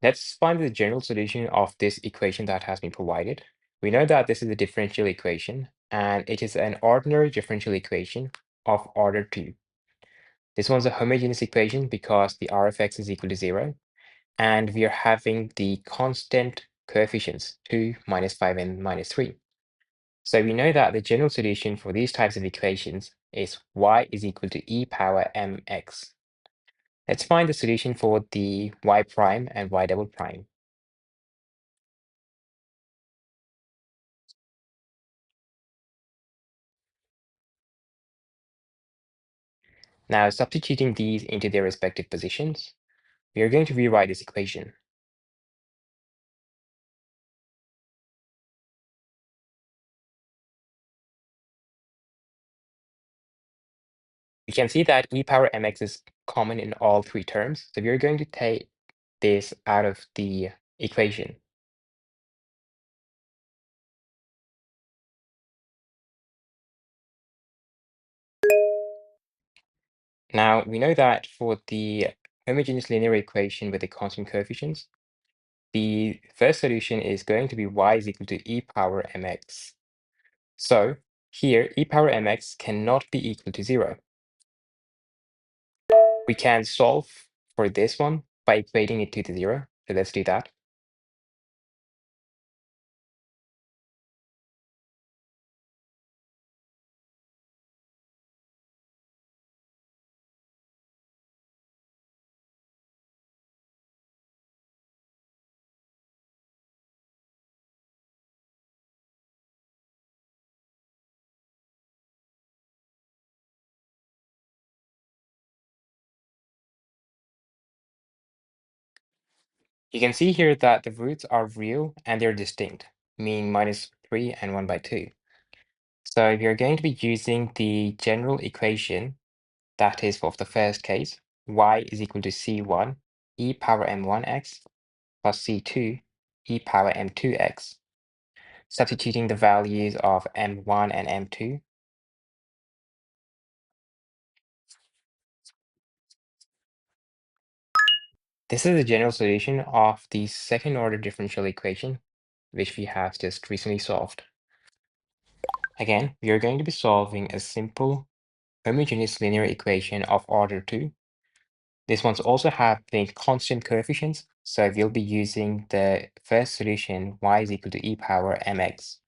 Let's find the general solution of this equation that has been provided. We know that this is a differential equation, and it is an ordinary differential equation of order 2. This one's a homogeneous equation because the r of x is equal to 0, and we are having the constant coefficients 2, -5, and -3. So we know that the general solution for these types of equations is y is equal to e power mx. Let's find the solution for the y prime and y double prime. Now, substituting these into their respective positions, we are going to rewrite this equation. We can see that e power mx is common in all three terms, so we are going to take this out of the equation. Now, we know that for the homogeneous linear equation with the constant coefficients, the first solution is going to be y is equal to e power mx. So here, e power mx cannot be equal to 0. We can solve for this one by equating it to the 0. So let's do that. You can see here that the roots are real and they're distinct, meaning -3 and 1/2. So we are going to be using the general equation that is for the first case, y is equal to c1 e power m1x plus c2 e power m2x. Substituting the values of m1 and m2, this is the general solution of the second order differential equation, which we have just recently solved. Again, we are going to be solving a simple homogeneous linear equation of order 2. This one's also having constant coefficients, so we'll be using the first solution, y is equal to e power mx.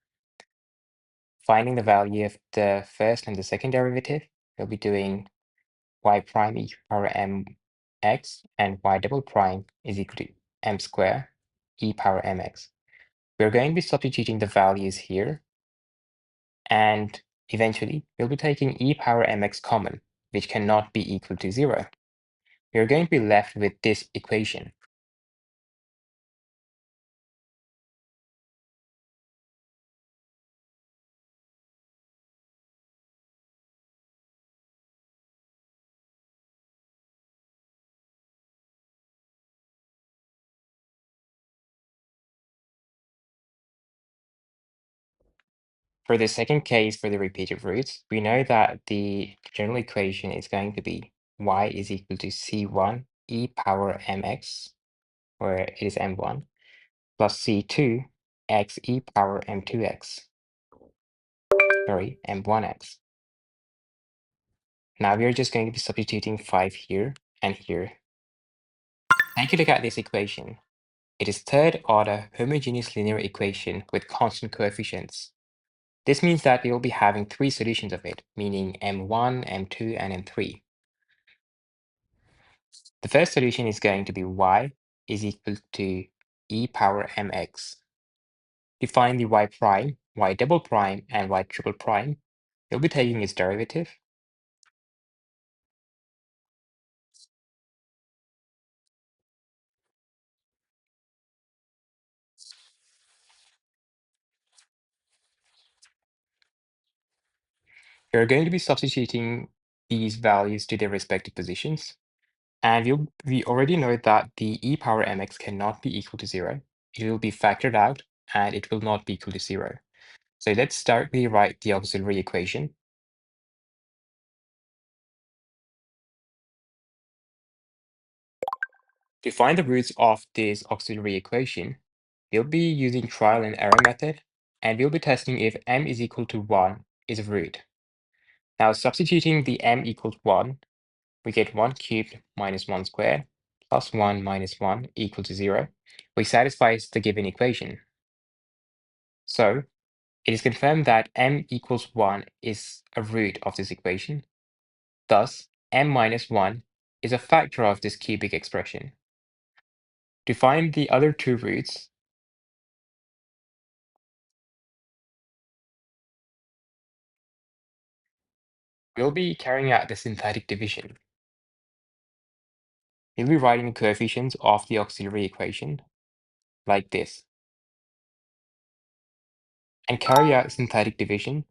Finding the value of the first and the second derivative, we'll be doing y prime e power mx and y double prime is equal to m square e power mx. We're going to be substituting the values here, and eventually we'll be taking e power mx common, which cannot be equal to 0. We're going to be left with this equation. For the second case for the repeated roots, we know that the general equation is going to be y is equal to c1 e power mx, where it is m1, plus c2 x e power m2x, sorry, m1x. Now we are just going to be substituting 5 here and here. Take a look at this equation. It is third order homogeneous linear equation with constant coefficients. This means that we will be having 3 solutions of it, meaning m1, m2, and m3. The first solution is going to be y is equal to e power mx. To find the y prime, y double prime, and y triple prime, we'll be taking its derivative. We're going to be substituting these values to their respective positions. And we already know that the e power mx cannot be equal to 0. It will be factored out, and it will not be equal to 0. So let's directly write the auxiliary equation. To find the roots of this auxiliary equation, we'll be using trial and error method, and we'll be testing if m is equal to 1 is a root. Now, substituting the m equals 1, we get 1 cubed minus 1 squared plus 1 minus 1 equal to 0, which satisfies the given equation. So, it is confirmed that m equals 1 is a root of this equation. Thus, m minus 1 is a factor of this cubic expression. To find the other two roots, we'll be carrying out the synthetic division. We'll be writing the coefficients of the auxiliary equation like this, and carry out synthetic division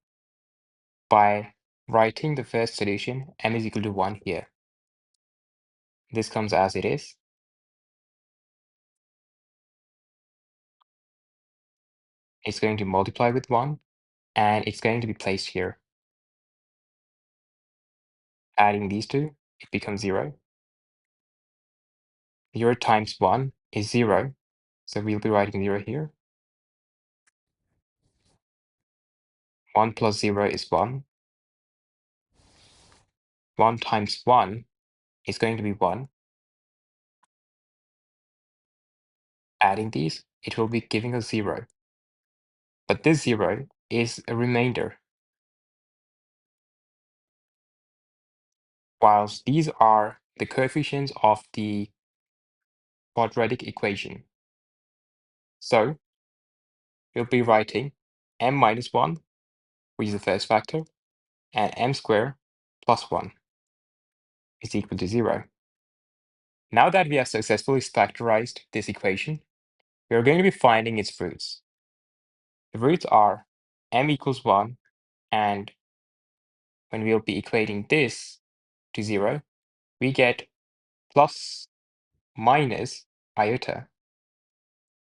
by writing the first solution, m is equal to 1 here. This comes as it is. It's going to multiply with 1, and it's going to be placed here. Adding these two, it becomes 0. 0 times 1 is 0, so we'll be writing 0 here. 1 plus 0 is 1. 1 times 1 is going to be 1. Adding these, it will be giving us 0. But this 0 is a remainder, whilst these are the coefficients of the quadratic equation. So we'll be writing m minus 1, which is the first factor, and m squared plus 1 is equal to 0. Now that we have successfully factorized this equation, we are going to be finding its roots. The roots are m equals 1, and when we'll be equating this to 0, we get plus minus iota.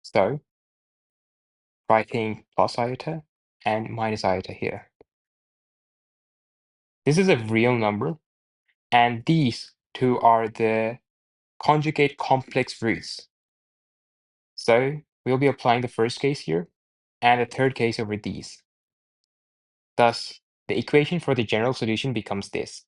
So writing plus iota and minus iota here. This is a real number, and these two are the conjugate complex roots. So we'll be applying the first case here and the third case over these. Thus, the equation for the general solution becomes this.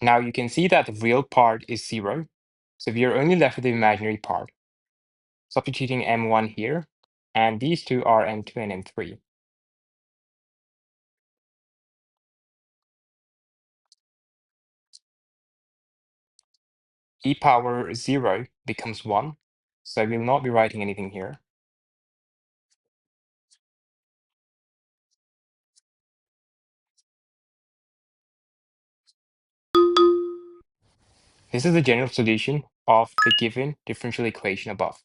Now you can see that the real part is 0, so we are only left with the imaginary part. Substituting m1 here, and these two are m2 and m3. E power 0 becomes 1, so we will not be writing anything here. This is the general solution of the given differential equation above.